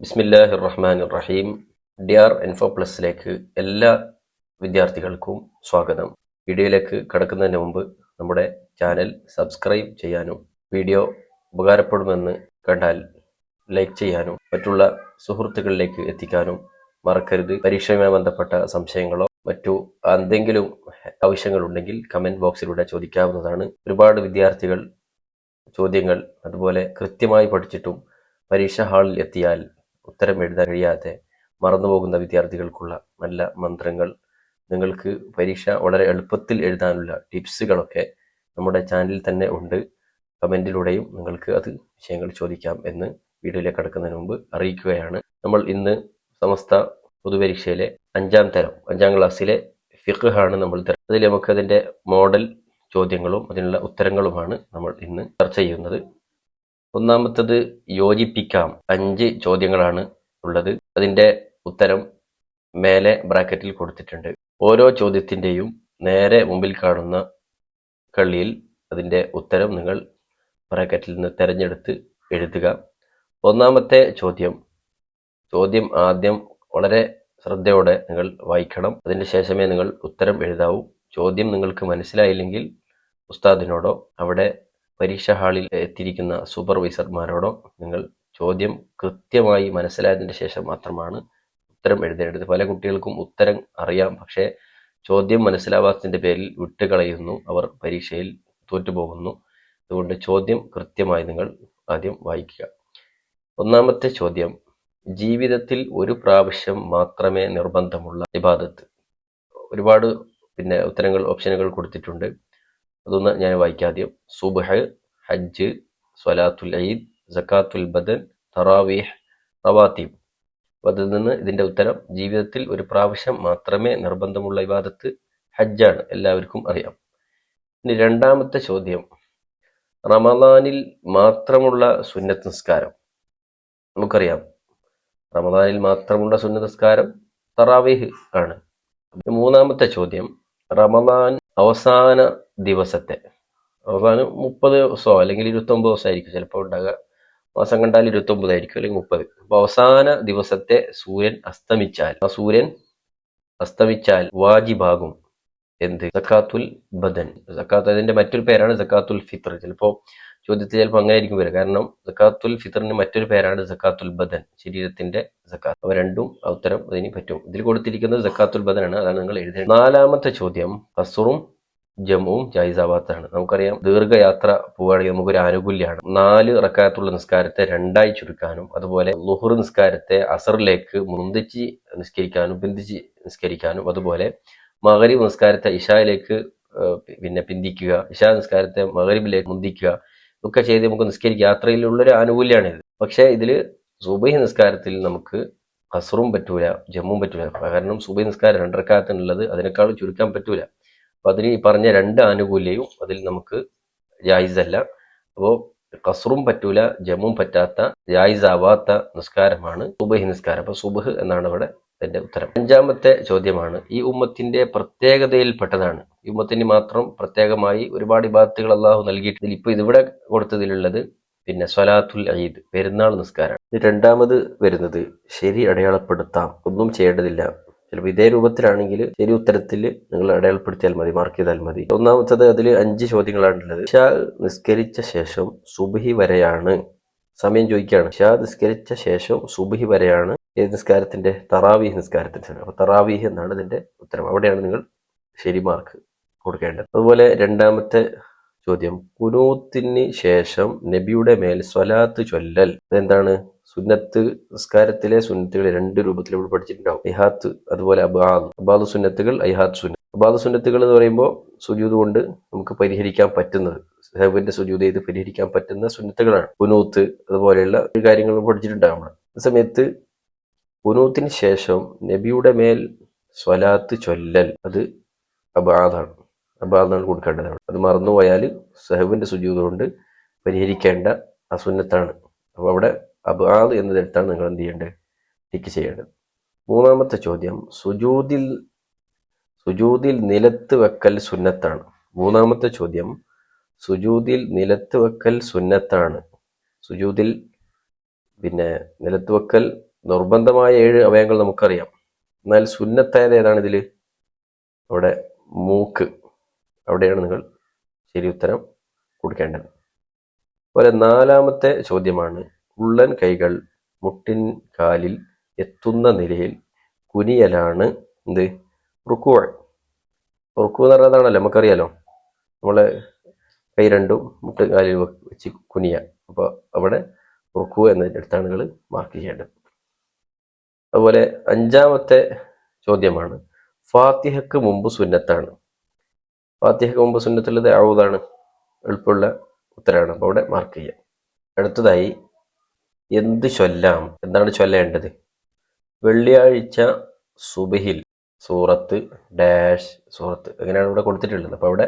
ബിസ്മില്ലാഹിർ റഹ്മാനിർ റഹീം. DR info പ്ലസിലേക്ക് എല്ലാ വിദ്യാർത്ഥികൾക്കും സ്വാഗതം. വീഡിയോയിലേക്ക് കടക്കുന്നതിന് മുമ്പ് നമ്മുടെ ചാനൽ സബ്സ്ക്രൈബ് ചെയ്യാനും വീഡിയോ ഉപകാരപ്പെടുമെന്ന് കണ്ടാൽ ലൈക്ക് ചെയ്യാനും മറ്റുള്ള സുഹൃത്തുക്കളിലേക്ക് എത്തിക്കാനും മറക്കരുത്. പരീക്ഷയുമായി ബന്ധപ്പെട്ട സംശയങ്ങളോ മറ്റു എന്തെങ്കിലും ആവശ്യങ്ങളുണ്ടെങ്കിൽ കമന്റ് ബോക്സിലൂടെ ചോദിക്കാവുന്നതാണ്. ഒരുപാട് വിദ്യാർത്ഥികൾ ചോദ്യങ്ങൾ അതുപോലെ കൃത്യമായി പഠിച്ചിട്ടും പരീക്ഷാ ഹാളിൽ എത്തിയാൽ ഉത്തരം എഴുതാൻ കഴിയാതെ മറന്നുപോകുന്ന വിദ്യാർത്ഥികൾക്കുള്ള നല്ല മന്ത്രങ്ങൾ, നിങ്ങൾക്ക് പരീക്ഷ വളരെ എളുപ്പത്തിൽ എഴുതാനുള്ള ടിപ്സുകളൊക്കെ നമ്മുടെ ചാനലിൽ തന്നെ ഉണ്ട്. കമൻറ്റിലൂടെയും നിങ്ങൾക്ക് അത് വിഷയങ്ങൾ ചോദിക്കാം എന്ന് വീഡിയോയിലേക്ക് കടക്കുന്നതിന് മുമ്പ് അറിയിക്കുകയാണ്. നമ്മൾ ഇന്ന് സമസ്ത പൊതുപരീക്ഷയിലെ 5ാം ക്ലാസ്സിലെ ഫിഖ് ആണ് നമ്മൾ അതിൽ നമുക്കതിൻ്റെ മോഡൽ ചോദ്യങ്ങളും അതിനുള്ള ഉത്തരങ്ങളുമാണ് നമ്മൾ ഇന്ന് ചർച്ച ചെയ്യുന്നത്. ഒന്നാമത്തത് യോജിപ്പിക്കാം. 5 ചോദ്യങ്ങളാണ് ഉള്ളത്. അതിൻ്റെ ഉത്തരം മേലെ ബ്രാക്കറ്റിൽ കൊടുത്തിട്ടുണ്ട്. ഓരോ ചോദ്യത്തിൻ്റെയും നേരെ മുമ്പിൽ കാണുന്ന കള്ളിയിൽ അതിൻ്റെ ഉത്തരം നിങ്ങൾ ബ്രാക്കറ്റിൽ നിന്ന് തിരഞ്ഞെടുത്ത് എഴുതുക. ഒന്നാമത്തെ ചോദ്യം ആദ്യം വളരെ ശ്രദ്ധയോടെ നിങ്ങൾ വായിക്കണം. അതിന് ശേഷമേ നിങ്ങൾ ഉത്തരം എഴുതാവൂ. ചോദ്യം നിങ്ങൾക്ക് മനസ്സിലായില്ലെങ്കിൽ ഉസ്താദിനോടോ അവിടെ പരീക്ഷാ ഹാളിൽ എത്തിയിരിക്കുന്ന സൂപ്പർവൈസർമാരോടോ നിങ്ങൾ ചോദ്യം കൃത്യമായി മനസ്സിലായതിന് ശേഷം മാത്രമാണ് ഉത്തരം എഴുതേണ്ടത്. പല കുട്ടികൾക്കും ഉത്തരം അറിയാം, പക്ഷേ ചോദ്യം മനസ്സിലാവാത്തതിൻ്റെ പേരിൽ വിട്ടുകളയുന്നു, അവർ പരീക്ഷയിൽ തോറ്റുപോകുന്നു. അതുകൊണ്ട് ചോദ്യം കൃത്യമായി നിങ്ങൾ ആദ്യം വായിക്കുക. ഒന്നാമത്തെ ചോദ്യം, ജീവിതത്തിൽ ഒരു പ്രാവശ്യം മാത്രമേ നിർബന്ധമുള്ള ഇബാദത്ത്. ഒരുപാട് ഉത്തരങ്ങൾ ഓപ്ഷനുകൾ കൊടുത്തിട്ടുണ്ട്. അതൊന്ന് ഞാൻ വായിക്കാദ്യം. സുബ്ഹ്, ഹജ്ജ്, സ്വലാത്തുൽ ഈദ്, സക്കാത്തുൽ ബദൻ, തറാവീഹ്, റവാത്തീബ്. അതിൽ നിന്ന് ഇതിൻ്റെ ഉത്തരം ജീവിതത്തിൽ ഒരു പ്രാവശ്യം മാത്രമേ നിർബന്ധമുള്ള ഇബാദത്ത് ഹജ്ജാണ്, എല്ലാവർക്കും അറിയാം. ഇനി രണ്ടാമത്തെ ചോദ്യം, റമദാനിൽ മാത്രമുള്ള സുന്നത്ത് നിസ്കാരം. നമുക്കറിയാം റമദാനിൽ മാത്രമുള്ള സുന്നത്ത് നിസ്കാരം തറാവീഹ് ആണ്. മൂന്നാമത്തെ ചോദ്യം, റമദാൻ അവസാന ദിവസത്തെ, റമദാൻ 30 ദിവസമോ അല്ലെങ്കിൽ 29 ദിവസമായിരിക്കും ചിലപ്പോൾ ഉണ്ടാകുക. മാസം കണ്ടാൽ 29 ആയിരിക്കും അല്ലെങ്കിൽ 30. അപ്പോൾ അവസാന ദിവസത്തെ സൂര്യൻ അസ്തമിച്ചാൽ വാജിബാകും എന്ത്? സക്കാത്തുൽ ബദൻ. സക്കാത്ത് അതിന്റെ മറ്റൊരു പേരാണ് സക്കാത്തുൽ ഫിത്ർ. ചിലപ്പോൾ ചോദ്യത്തിൽ അങ്ങനെ ആയിരിക്കും വരിക. കാരണം സക്കാത്തുൽ ഫിത്റിന് മറ്റൊരു പേരാണ് സക്കാത്തുൽ ബദൻ, ശരീരത്തിന്റെ സക്കാത്ത്. അവ രണ്ടും ഉത്തരം അതിന് പറ്റും. ഇതിൽ കൊടുത്തിരിക്കുന്നത് സക്കാത്തുൽ ബദനാണ്, അതാണ് നിങ്ങൾ എഴുതേണ്ടത്. നാലാമത്തെ ചോദ്യം, ഖസ്റും ജമുവും ജായിസാവാത്താണ്. നമുക്കറിയാം ദീർഘയാത്ര പോവുകയാണെങ്കിൽ നമുക്കൊരു ആനുകൂല്യമാണ് 4 റക്അത്തുള്ള നിസ്കാരത്തെ 2ആയി ചുരുക്കാനും അതുപോലെ ളുഹ്ർ നിസ്കാരത്തെ അസറിലേക്ക് മുന്തിച്ച് നിസ്കരിക്കാനും പിന്തിച്ച് നിസ്കരിക്കാനും അതുപോലെ മഗ്രിബ് നിസ്കാരത്തെ ഇശായിലേക്ക് പിന്തിക്കുക, ഇശാ നിസ്കാരത്തെ മഗ്രിബിലേക്ക് മുന്തിക്കുക ഒക്കെ ചെയ്ത് നമുക്ക് നിസ്കരിക്കുക. യാത്രയിലുള്ളൊരു ആനുകൂല്യമാണിത്. പക്ഷേ ഇതിൽ സുബഹി നിസ്കാരത്തിൽ നമുക്ക് ഖസ്റും പറ്റൂല, ജമ്മും പറ്റൂല. കാരണം സുബഹി നിസ്കാരം 2 റക്അത്തിനുള്ളത് അതിനേക്കാളും ചുരുക്കാൻ പറ്റൂല. അപ്പോൾ അതിന് ഈ പറഞ്ഞ 2 ആനുകൂല്യവും അതിൽ നമുക്ക് ജായിസല്ല. അപ്പോൾ ഖസ്റും പറ്റൂല, ജമ്മും പറ്റാത്ത ജായിസാവാത്ത നിസ്കാരമാണ് സുബഹി നിസ്കാരം. അപ്പോൾ സുബ്ഹ് എന്നാണ് ഇവിടെ അതിന്റെ ഉത്തരം. 5ാമത്തെ ചോദ്യമാണ്, ഈ ഉമ്മത്തിന്റെ പ്രത്യേകതയിൽപ്പെട്ടതാണ്. ഈ ഉമ്മത്തിന് മാത്രം പ്രത്യേകമായി ഒരുപാട് ഇബാദത്തുകൾ അള്ളാഹു നൽകിയിട്ടുണ്ട്. ഇപ്പോൾ ഇതിവിടെ കൊടുത്തതിലുള്ളത് സ്വലാത്തുൽ ഈദ്, പെരുന്നാൾ നിസ്കാരമാണ്. ഇത് രണ്ടാമത് വരുന്നത് ശരി അടയാളപ്പെടുത്താം, ഒന്നും ചെയ്യേണ്ടതില്ല. ചിലപ്പോൾ ഇതേ രൂപത്തിലാണെങ്കിൽ ശരി ഉത്തരത്തിൽ നിങ്ങൾ അടയാളപ്പെടുത്തിയാൽ മതി, മാർക്ക് ചെയ്താൽ മതി. ഒന്നാമത്തത് അതിൽ 5 ചോദ്യങ്ങളാണുള്ളത്. ഇശാ നിസ്കരിച്ച ശേഷം സുബ്ഹി വരെയാണ്. സമയം ചോദിക്കുകയാണ്. ഇശാ നിസ്കരിച്ച ശേഷം സുബ്ഹി വരെയാണ് ഏത് നിസ്കാരത്തിന്റെ? തറാവീഹ് നിസ്കാരത്തിന്റെ. അപ്പോൾ തറാവീഹ് എന്നാണ് ഇതിന്റെ ഉത്തരം. അവിടെയാണ് നിങ്ങൾ ശരി മാർക്ക് കൊടുക്കേണ്ടത്. അതുപോലെ രണ്ടാമത്തെ ചോദ്യം, ഖുനൂത്തിന് ശേഷം നബിയുടെ മേൽ സ്വലാത്ത് ചൊല്ലൽ. അതെന്താണ്? സുന്നത്ത് നിസ്കാരത്തിലെ സുന്നത്തുകൾ 2 രൂപത്തിൽ ഇവിടെ പഠിച്ചിട്ടുണ്ടാവും. ഇഹാത്ത് അതുപോലെ അബാദ് സുന്നത്തുകൾ, ഐഹാത്ത് സുന്നത്ത്. അബാദ് സുന്നത്തുകൾ എന്ന് പറയുമ്പോൾ സുജൂദ് കൊണ്ട് നമുക്ക് പരിഹരിക്കാൻ പറ്റുന്നത്, സഹബിന്റെ സുജൂദ് ചെയ്ത് പരിഹരിക്കാൻ പറ്റുന്ന സുന്നത്തുകളാണ്. ഖുനൂത്ത് അതുപോലെയുള്ള കാര്യങ്ങൾ പഠിച്ചിട്ടുണ്ടാവും. ആ സമയത്ത് ഖുനൂത്തിന് ശേഷം നബിയുടെ മേൽ സ്വലാത്ത് ചൊല്ലൽ അത് അബാദാണ് കൊടുക്കേണ്ടത്. അത് മറന്നുപോയാൽ സഹബിന്റെ സുജൂദ് കൊണ്ട് പരിഹരിക്കേണ്ട ആ സുന്നത്താണ്. അപ്പോൾ അവിടെ അബാദ് എന്നതിടത്താണ് നിങ്ങൾ എന്ത് ചെയ്യേണ്ടത്? ടിക്ക് ചെയ്യേണ്ടത്. മൂന്നാമത്തെ ചോദ്യം, സുജൂദിൽ നിലത്ത് വെക്കൽ സുന്നത്താണ്. മൂന്നാമത്തെ ചോദ്യം, സുജൂദിൽ നിലത്ത് വെക്കൽ സുന്നത്താണ്. സുജൂദിൽ നിലത്ത് വെക്കൽ നിർബന്ധമായ 7 അവയവങ്ങൾ നമുക്കറിയാം. എന്നാൽ സുന്നത്തായത് ഏതാണ് ഇതിൽ? അവിടെ മൂക്ക്, അവിടെയാണ് നിങ്ങൾ ശരി ഉത്തരം കൊടുക്കേണ്ടത്. അതുപോലെ 4ാമത്തെ ചോദ്യമാണ്, ഉള്ളൻ കൈകൾ മുട്ടിൻ കാലിൽ എത്തുന്ന നിലയിൽ കുനിയലാണ് എന്ത്? റുക്കൂ. റുക്കൂ എന്ന് പറഞ്ഞതാണല്ലോ നമുക്കറിയാലോ, നമ്മളെ കൈ രണ്ടും മുട്ട് കാലിൽ വെച്ച് കുനിയ. അപ്പോൾ അവിടെ റുക്കൂ എന്നതിൻ്റെ അടുത്താണ് നിങ്ങൾ മാർക്ക് ചെയ്യേണ്ടത്. അതുപോലെ 5ാമത്തെ ചോദ്യമാണ്, ഫാത്തിഹക്ക് മുമ്പ് സുന്നത്താണ്. ഫാത്തിഹക്ക് മുമ്പ് സുന്നത്തുള്ളത് ഔദാണ്. എളുപ്പമുള്ള ഉത്തരമാണ്. അപ്പോൾ അവിടെ മാർക്ക് ചെയ്യാം. അടുത്തതായി എന്ത് ചൊല്ലാം, എന്താണ് ചൊല്ലേണ്ടത്? വെള്ളിയാഴ്ച സുബഹിൽ സൂറത്ത് ഡാഷ് സൂറത്ത്, അങ്ങനെയാണ് ഇവിടെ കൊടുത്തിട്ടുള്ളത്. അപ്പോൾ അവിടെ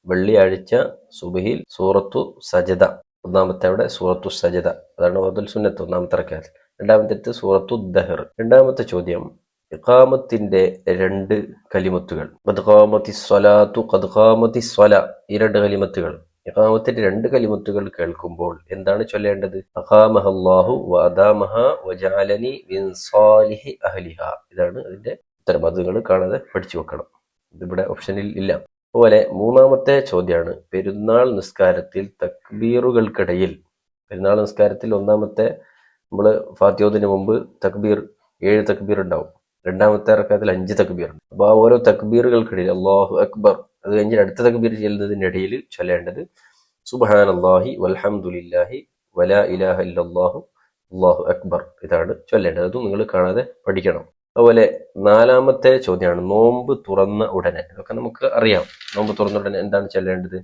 വെള്ളിയാഴ്ച സുബഹിൽ സൂറത്തു സജദ, ഒന്നാമത്തെ അവിടെ സൂറത്തു സജദ, അതാണ് വദുൽ സുന്നത്ത്, ഒന്നാമത്തെ റക്അത്ത്. രണ്ടാമത്തെ സൂറത്തു ദഹർ. രണ്ടാമത്തെ ചോദ്യം, ഇഖാമത്തിന്റെ 2 കലിമത്തുകൾ, ഖദ് ഖാമത്തിസ് സ്വലാത്തു, ഖദ് ഖാമത്തിസ് സ്വല, ഈ 2 കലിമത്തുകൾ, ഇഖാമത്തിന്റെ 2 കലിമത്തുകൾ കേൾക്കുമ്പോൾ എന്താണ് ചൊല്ലേണ്ടത്? അഖാമഹല്ലാഹു വഅദാമഹ വജഅലനി മിൻ സാലിഹി അഹ്ലിഹ. ഇതാണ് അതിന്റെ ഉത്തരം. അത് നിങ്ങൾ കാണാതെ പഠിച്ചു വെക്കണം, ഇതിവിടെ ഓപ്ഷനിൽ ഇല്ല. അതുപോലെ 3ാമത്തെ ചോദ്യമാണ്, പെരുന്നാൾ നിസ്കാരത്തിൽ തക്ബീറുകൾക്കിടയിൽ, പെരുന്നാൾ നിസ്കാരത്തിൽ ഒന്നാമത്തെ നമ്മൾ ഫാത്തിഹത്തിന് മുമ്പ് തക്ബീർ 7 തക്ബീർ ഉണ്ടാവും. രണ്ടാമത്തെ റക്അത്തിൽ 5 തക്ബീർ. അപ്പോൾ ആ ഓരോ തക്ബീറുകൾക്കിടയിൽ അല്ലാഹു അക്ബർ, അത് കഴിഞ്ഞ് അടുത്ത തക്ബീർ ചെല്ലുന്നതിനിടയിൽ ചൊല്ലേണ്ടത് സുബ്ഹാനല്ലാഹി വൽഹംദുലില്ലാഹി വലാ ഇലാഹ ഇല്ലല്ലാഹു അല്ലാഹു അക്ബർ. ഇതാണ് ചൊല്ലേണ്ടത്. അതും നിങ്ങൾ കാണാതെ പഠിക്കണം. അതുപോലെ 4ാമത്തെ ചോദ്യമാണ്, നോമ്പ് തുറന്ന ഉടനെ, ഇതൊക്കെ നമുക്ക് അറിയാം. നോമ്പ് തുറന്ന ഉടനെ എന്താണ് ചൊല്ലേണ്ടത്?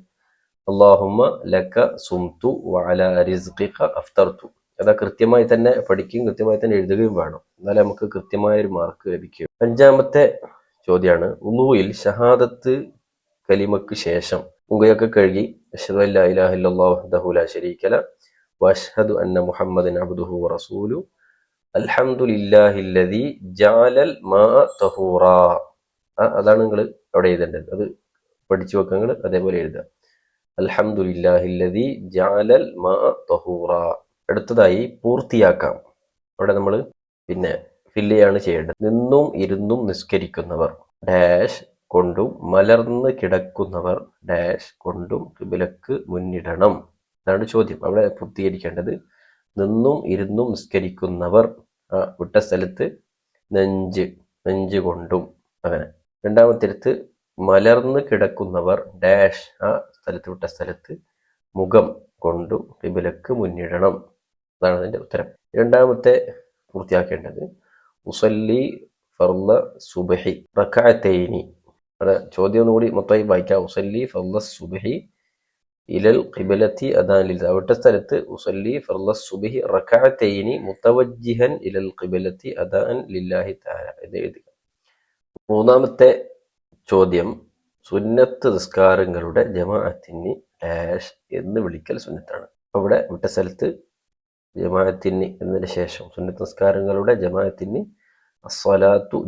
അല്ലാഹുമ്മ ലക സുംതു വഅലാ റിസ്ഖിക അഫ്തർതു. അതാ കൃത്യമായി തന്നെ പഠിക്കുകയും കൃത്യമായി തന്നെ എഴുതുകയും വേണം, എന്നാലേ നമുക്ക് കൃത്യമായൊരു മാർക്ക് ലഭിക്കും. 5ാമത്തെ ചോദ്യമാണ്, ഉളൂയിൽ ഷഹാദത്ത് കലിമക്ക് ശേഷം മുഖയൊക്കെ കഴുകി അശ്ഹദു അല്ലാ ഇലാഹ ഇല്ലല്ലാഹു വഹ്ദഹു ലാ ശരീക ലഹു വഅശ്ഹദു അന്ന മുഹമ്മദൻ അബ്ദുഹു വറസൂലുഹു അൽഹംദുലില്ലാഹില്ലദീ ജഅലൽ മാഅ തഹൂറാ. അതാണ് നിങ്ങൾ അവിടെ എഴുതേണ്ടത്. അത് പഠിച്ചു വെക്കുക, നിങ്ങൾ അതേപോലെ എഴുതുക. അൽഹംദുലില്ലാഹില്ലദീ ജഅലൽ മാഅ തഹൂറാ. അടുത്തതായി പൂർത്തിയാക്കാം. അവിടെ നമ്മൾ പിന്നെ ഫില്ലാണ് ചെയ്യേണ്ടത്. നിന്നും ഇരുന്നും നിസ്കരിക്കുന്നവർ ഡാഷ് കൊണ്ടും മലർന്ന് കിടക്കുന്നവർ ഡാഷ് കൊണ്ടും ഖിബ്ലക്ക് മുന്നിടണം. അതാണ് ചോദ്യം. അവിടെ പൂർത്തീകരിക്കേണ്ടത് നിന്നും ഇരുന്നും നിസ്കരിക്കുന്നവർ, വിട്ട സ്ഥലത്ത് നെഞ്ച് കൊണ്ടും, അങ്ങനെ. രണ്ടാമത്തെ മലർന്ന് കിടക്കുന്നവർ ഡാഷ്, ആ സ്ഥലത്ത് വിട്ട സ്ഥലത്ത് മുഖം കൊണ്ടും ഖിബ്ലക്ക് മുന്നിടണം. അതാണ് അതിന്റെ ഉത്തരം. രണ്ടാമത്തെ പൂർത്തിയാക്കേണ്ടത് ഉസല്ലി ഫർള സുബ്ഹി റക്അതൈനി. അവിടെ ചോദ്യം ഒന്നുകൂടി മൊത്തമായി വായിക്കാം. ഉസല്ലി ഫർള സുബ്ഹി ഇലൽ ഖിബ്ലത്തി അദാൻ ലില്ലാഹി. വിട്ട സ്ഥലത്ത് ഉസല്ലി ഫർള സുബ്ഹി റക്അതൈനി മുതവജ്ജിഹൻ ഇലൽ ഖിബ്ലത്തി അദാൻ ലില്ലാഹി തആല എന്ന് എഴുതുക. 3ാമത്തെ ചോദ്യം, സുന്നത്ത് നിസ്കാരങ്ങളുടെ ജമാഅത്തിന് ഡാഷ് എന്ന് വിളിക്കൽ സുന്നത്താണ്. അവിടെ വിട്ട സ്ഥലത്ത് ജമാഅത്തിന് എന്നതിന് ശേഷം സുന്നത്ത് നിസ്കാരങ്ങളുടെ ജമാഅത്തിന് അസ്വലാത്തു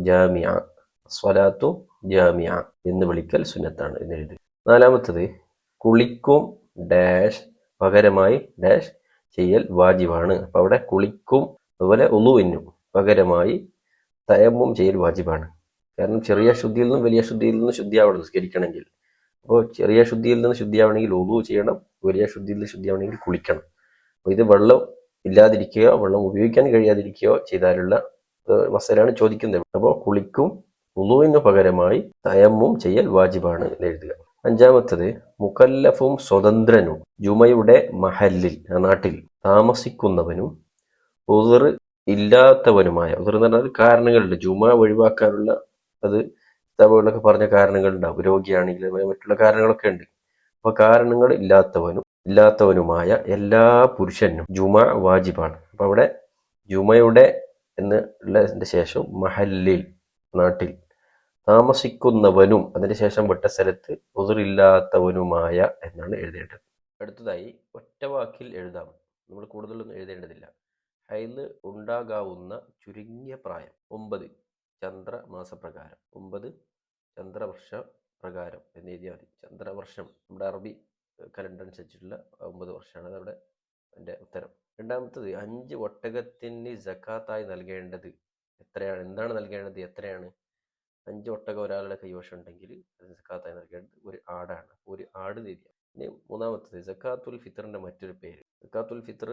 ജാമിഅ എന്ന് വിളിക്കൽ സുന്നത്താണ് എന്ന് എഴുതുക. 4ാമത്തത്, കുളിക്കും ഡാഷ് പകരമായി ഡാഷ് ചെയ്യൽ വാജിബാണ്. അപ്പൊ അവിടെ കുളിക്കും അതുപോലെ ഉളുവിനും പകരമായി തയമ്മും ചെയ്യൽ വാജിബാണ്. കാരണം ചെറിയ ശുദ്ധിയിൽ നിന്നും വലിയ ശുദ്ധിയിൽ നിന്നും ശുദ്ധിയാവണം നിസ്കരിക്കണമെങ്കിൽ. അപ്പോൾ ചെറിയ ശുദ്ധിയിൽ നിന്ന് ശുദ്ധിയാവണമെങ്കിൽ ഉളു ചെയ്യണം, വലിയ ശുദ്ധിയിൽ നിന്ന് ശുദ്ധിയാവണമെങ്കിൽ കുളിക്കണം. അപ്പോൾ ഇത് വെള്ളം ഇല്ലാതിരിക്കുകയോ വെള്ളം ഉപയോഗിക്കാൻ കഴിയാതിരിക്കുകയോ ചെയ്താലുള്ള മസലാണ് ചോദിക്കുന്നത്. അപ്പോൾ കുളിക്കും ഉളുവിന് പകരമായി തയമ്മും ചെയ്യൽ വാജിബാണ് എന്ന് എഴുതുക. 5ാമത്തത്, മുകല്ലഫും സ്വതന്ത്രനും ജുമയുടെ മഹല്ലിൽ, നാട്ടിൽ താമസിക്കുന്നവനും ഉദർ ഇല്ലാത്തവനുമായ, ഉദർ എന്ന് പറഞ്ഞാൽ കാരണങ്ങളുണ്ട്, ജുമ ഒഴിവാക്കാനുള്ള, അത് കിതാബുകളിലൊക്കെ പറഞ്ഞ കാരണങ്ങളുണ്ടാവും. രോഗിയാണെങ്കിൽ മറ്റുള്ള കാരണങ്ങളൊക്കെ ഉണ്ട്. അപ്പൊ കാരണങ്ങൾ ഇല്ലാത്തവനുമായ എല്ലാ പുരുഷനും ജുമ വാജിബാണ്. അപ്പൊ അവിടെ ജുമയുടെ എന്നുള്ളതിന്റെ ശേഷം മഹല്ലിൽ, നാട്ടിൽ താമസിക്കുന്നവനും, അതിന് ശേഷം വിട്ട സ്ഥലത്ത് ഉദറില്ലാത്തവനുമായ എന്നാണ് എഴുതേണ്ടത്. അടുത്തതായി ഒറ്റ വാക്കിൽ എഴുതാം, നമ്മൾ കൂടുതലൊന്നും എഴുതേണ്ടതില്ല. ഹൈദ് ഉണ്ടാകാവുന്ന ചുരുങ്ങിയ പ്രായം 9 ചന്ദ്രമാസപ്രകാരം, 9 ചന്ദ്രവർഷ പ്രകാരം എന്ന് എഴുതിയാൽ മതി. ചന്ദ്രവർഷം നമ്മുടെ അറബി കലണ്ടർ അനുസരിച്ചിട്ടുള്ള 9 വർഷമാണ്. അതവിടെ എൻ്റെ ഉത്തരം. രണ്ടാമത്തത് 5 ഒട്ടകത്തിന് സക്കാത്തായി നൽകേണ്ടത് എത്രയാണ്, എന്താണ് നൽകേണ്ടത്, എത്രയാണ്? 5 ഒട്ടകം ഒരാളുടെ കൈവശം ഉണ്ടെങ്കിൽ അത് സക്കാത്തായി നൽകേണ്ടത് ഒരു ആടാണ്. ഒരു ആട് തിരിയാം. ഇനി മൂന്നാമത്തത് സക്കാത്തുൽ ഫിത്തറിന്റെ മറ്റൊരു പേര്. സക്കാത്തുൽ ഫിത്തർ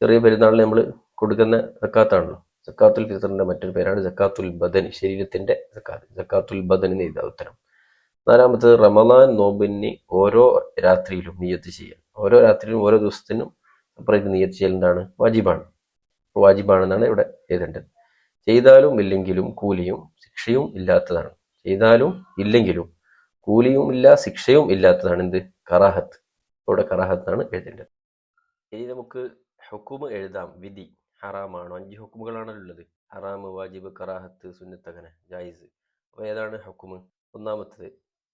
ചെറിയ പെരുന്നാളിന് നമ്മൾ കൊടുക്കുന്ന സക്കാത്താണല്ലോ. സക്കാത്തുൽ ഫിത്തറിന്റെ മറ്റൊരു പേരാണ് സക്കാത്തുൽ ബദൻ, ശരീരത്തിന്റെ സക്കാത്ത്. സക്കാത്തുൽ ബദൻ എന്ന് ഇതാ ഉത്തരം. നാലാമത്തത് റമദാൻ നോമ്പിന് ഓരോ രാത്രിയിലും നിയ്യത്ത് ചെയ്യാം. ഓരോ രാത്രിയിലും ഓരോ ദിവസത്തിനും സെപ്പറേറ്റ് നിയ്യത്ത് ചെയ്യൽ എന്താണ്? വാജിബാണ്. വാജിബാണെന്നാണ് ഇവിടെ എഴുതേണ്ടത്. ചെയ്താലും ഇല്ലെങ്കിലും കൂലിയും ശിക്ഷയും ഇല്ലാത്തതാണ്. ചെയ്താലും ഇല്ലെങ്കിലും കൂലിയും ഇല്ല, ശിക്ഷയും ഇല്ലാത്തതാണ് എന്ത്? കറാഹത്ത്. ഇവിടെ കറാഹത്താണ് എഴുതേണ്ടത്. ഇനി നമുക്ക് ഹുക്കുമ് എഴുതാം. വിധി ഹറാമാണോ? 5 ഹുക്കുമുകളാണല്ലോ ഉള്ളത്. ഹറാമ്, വാജിബ്, കറാഹത്ത്, സുന്നത്ത്, അങ്ങനെ ജായിസ്. അപ്പോൾ ഏതാണ് ഹുക്കുമ്? ഒന്നാമത്തത്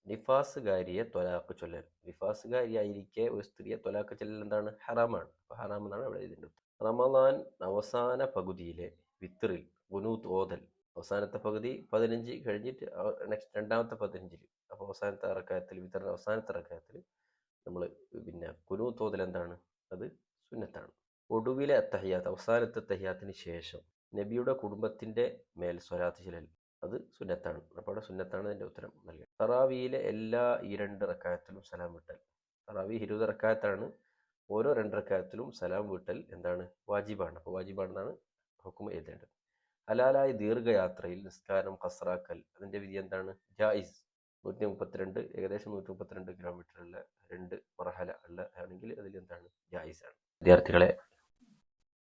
നിഫാസുകാരിയെ ത്വലാഖ് ചൊല്ലൽ. നിഫാസുകാരിയായിരിക്കെ ഒരു സ്ത്രീയെ ത്വലാഖ് ചൊല്ലൽ എന്താണ്? ഹറാമാണ്. അപ്പോൾ ഹറാം എന്നാണ് ഇവിടെ എഴുതേണ്ടത്. റമദാൻ അവസാന പകുതിയിലെ വിത്തറിൽ ഖുനൂത്ത് ഓതൽ. അവസാനത്തെ പകുതി 15 കഴിഞ്ഞിട്ട് നെക്സ്റ്റ് രണ്ടാമത്തെ 15, അപ്പോൾ അവസാനത്തെ റക്അത്തിൽ, വിത്തറിന്റെ അവസാനത്തെ റക്അത്തിൽ നമ്മൾ ഖുനൂത്ത് ഓതൽ എന്താണ്? അത് സുന്നത്താണ്. ഒടുവിലെ അത്തഹിയാത്ത്, അവസാനത്തെ തഹിയാത്തിന് ശേഷം നബിയുടെ കുടുംബത്തിന്റെ മേൽ സ്വലാത്ത് ചൊല്ലൽ അത് സുന്നത്താണ്. അപ്പോൾ അവിടെ സുന്നത്താണ് അതിന്റെ ഉത്തരം നൽകുക. തറാവിയിലെ എല്ലാ 2 റക്അത്തിലും സലാം വിട്ടൽ. തറാവി 20 റക്അത്താണ്. ഓരോ 2 റക്അത്തിലും സലാം വിട്ടൽ എന്താണ്? വാജിബാണ്. അപ്പോൾ വാജിബാണെന്നാണ് ഹുക്കം എഴുതേണ്ടത്. ഹലാലായ ദീർഘയാത്രയിൽ നിസ്കാരം ഖസ്റാക്കൽ, അതിന്റെ വിധി എന്താണ്? ജായിസ്. 132, ഏകദേശം 132 കിലോമീറ്ററുള്ള 2 മർഹല ഉള്ള ആണെങ്കിൽ അതിൽ എന്താണ്? ജായിസ് ആണ്. വിദ്യാർത്ഥികളെ,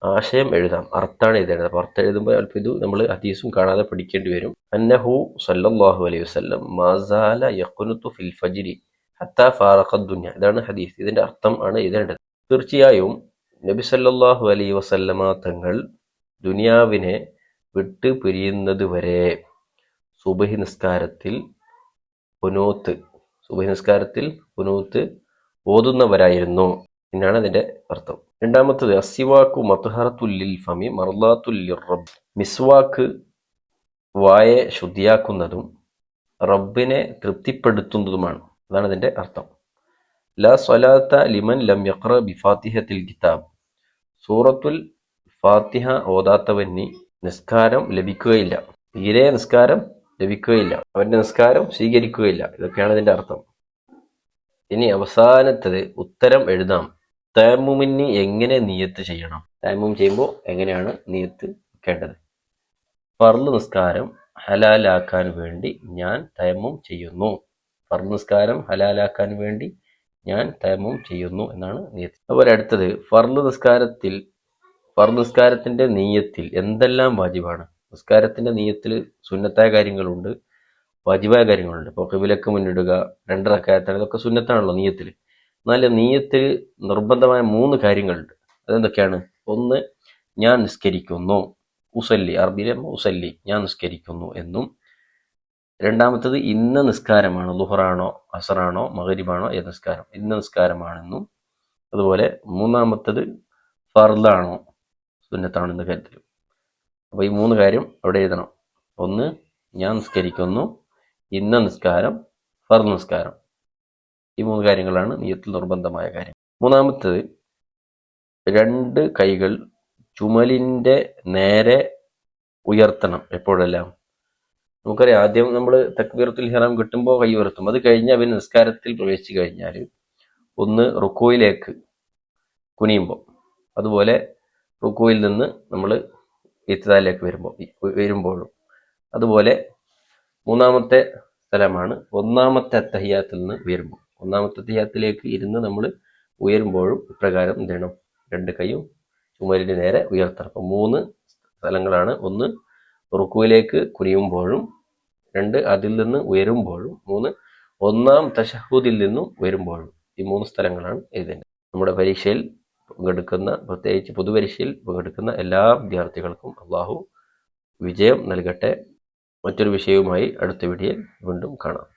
ആശയം എഴുതാം, അർത്ഥാണ് എഴുതേണ്ടത്. അപ്പോൾ അർത്ഥം എഴുതുമ്പോൾ അല്പം ഇത് നമ്മൾ ഹദീസും കാണാതെ പഠിക്കേണ്ടി വരും. അന്നഹു സല്ലല്ലാഹു അലൈഹി വസല്ലം മാസാല യഖ്നുതു ഫിൽ ഫജ്രി ഹത്താ ഫാറഖ ദുനിയ. ഇതാണ് ഹദീസ്. ഇതിന്റെ അർത്ഥം ആണ് എഴുതേണ്ടത്. തീർച്ചയായും നബി സല്ലല്ലാഹു അലൈഹി വസല്ലമ തങ്ങൾ ദുനിയാവിനെ വിട്ട് പിരിയുന്നത് വരെ സുബഹി നിസ്കാരത്തിൽ ഖുനൂത്ത് ഓതുന്നവരായിരുന്നു എന്നാണ് അതിന്റെ അർത്ഥം. രണ്ടാമത്തത് അസ്സിവാക്കു മത്ഹറത്തുൽ ലിൽ ഫമി മർളാത്തുൽ ലിർറബ്. മിസ്വാക്ക് വായെ ശുദ്ധിയാക്കുന്നതും റബ്ബിനെ തൃപ്തിപ്പെടുത്തുന്നതുമാണ്. അതാണ് ഇതിന്റെ അർത്ഥം. ലാ സ്വലാത്ത ലിമൻ ലം യഖ്റ ബിഫാത്തിഹത്തിൽ കിതാബ്. സൂറത്തുൽ ഫാത്തിഹ ഓതാത്തവന് നിസ്കാരം ലഭിക്കുകയില്ല. തീരെ നിസ്കാരം ലഭിക്കുകയില്ല. അവന്റെ നിസ്കാരം സ്വീകരിക്കുകയില്ല. ഇതൊക്കെയാണ് ഇതിന്റെ അർത്ഥം. ഇനി അവസാനത്തത് ഉത്തരം എഴുതാം. തയമ്മുമിന് എങ്ങനെ നിയത്ത് ചെയ്യണം? തയമ്മും ചെയ്യുമ്പോൾ എങ്ങനെയാണ് നിയത്ത് വെക്കേണ്ടത്? ഫർള് നിസ്കാരം ഹലാലാക്കാൻ വേണ്ടി ഞാൻ തയമ്മും ചെയ്യുന്നു. ഫർള് നിസ്കാരം ഹലാലാക്കാൻ വേണ്ടി ഞാൻ തയമ്മും ചെയ്യുന്നു എന്നാണ് നിയത്ത്. അതുപോലെ അടുത്തത് ഫർള് നിസ്കാരത്തിന്റെ നിയത്തിൽ എന്തെല്ലാം വാജിബാണ്? നിസ്കാരത്തിന്റെ നിയത്തിൽ സുന്നത്തായ കാര്യങ്ങളുണ്ട്, വാജിബായ കാര്യങ്ങളുണ്ട്. ഇപ്പോൾ ഖിബിലക്ക് മുന്നിടുക, 2 റക്അത്താണ്, ഇതൊക്കെ സുന്നത്താണല്ലോ നിയത്തിൽ. എന്നാൽ നിയത്തിൽ നിർബന്ധമായ 3 കാര്യങ്ങളുണ്ട്. അതെന്തൊക്കെയാണ്? ഒന്ന്, ഞാൻ നിസ്കരിക്കുന്നു, ഉസല്ലി, അറബിയിലെ ഉസല്ലി, ഞാൻ നിസ്കരിക്കുന്നു എന്നും. രണ്ടാമത്തത് ഇന്ന നിസ്കാരമാണ്, ളുഹറാണോ അസറാണോ മഗ്രിബാണോ ഏത് നിസ്കാരം, ഇന്ന നിസ്കാരമാണെന്നും. അതുപോലെ മൂന്നാമത്തത് ഫർളാണോ സുന്നത്താണോ എന്ന കാര്യത്തിൽ. അപ്പോൾ ഈ 3 കാര്യം അവിടെ എഴുതണം. ഒന്ന്, ഞാൻ നിസ്കരിക്കുന്നു, ഇന്ന നിസ്കാരം, ഫർള് നിസ്കാരം. ഈ 3 കാര്യങ്ങളാണ് നിയത്തിൽ നിർബന്ധമായ കാര്യം. മൂന്നാമത്തത് 2 കൈകൾ ചുമലിന്റെ നേരെ ഉയർത്തണം എപ്പോഴെല്ലാം. നമുക്കറിയാം, ആദ്യം നമ്മൾ തക്ബീറത്തുൽ ഇഹ്റാം കിട്ടുമ്പോൾ കൈ ഉയർത്തും. അത് കഴിഞ്ഞാൽ പിന്നെ നിസ്കാരത്തിൽ പ്രവേശിച്ചു കഴിഞ്ഞാൽ ഒന്ന് റുക്കൂയിലേക്ക് കുനിയുമ്പോൾ, അതുപോലെ റുക്കൂയിൽ നിന്ന് നമ്മൾ ഇത്തിദാലിലേക്ക് വരുമ്പോഴും, അതുപോലെ മൂന്നാമത്തെ സ്ഥലമാണ് ഒന്നാമത്തെ അത്തഹിയാത്തിൽ നിന്ന് ഉയരുമ്പോൾ. ഒന്നാമത്തെ അത്തഹിയാത്തിലേക്ക് ഇരുന്ന് നമ്മൾ ഉയരുമ്പോഴും ഇപ്രകാരം എന്ത് ചെയ്യണം? 2 കൈയും ചുമലിന് നേരെ ഉയർത്തണം. അപ്പോൾ 3 സ്ഥലങ്ങളാണ്. ഒന്ന് റുക്കൂയിലേക്ക് കുനിയുമ്പോഴും, 2 അതിൽ നിന്ന് ഉയരുമ്പോഴും, 3 ഒന്നാം തശഹുദിൽ നിന്നും ഉയരുമ്പോഴും. ഈ 3 സ്ഥലങ്ങളാണ് എഴുതേണ്ടത്. നമ്മുടെ പരീക്ഷയിൽ പങ്കെടുക്കുന്ന, പ്രത്യേകിച്ച് പൊതുപരീക്ഷയിൽ പങ്കെടുക്കുന്ന എല്ലാ വിദ്യാർത്ഥികൾക്കും അള്ളാഹു വിജയം നൽകട്ടെ. മറ്റൊരു വിഷയവുമായി അടുത്ത വീഡിയോയിൽ വീണ്ടും കാണാം.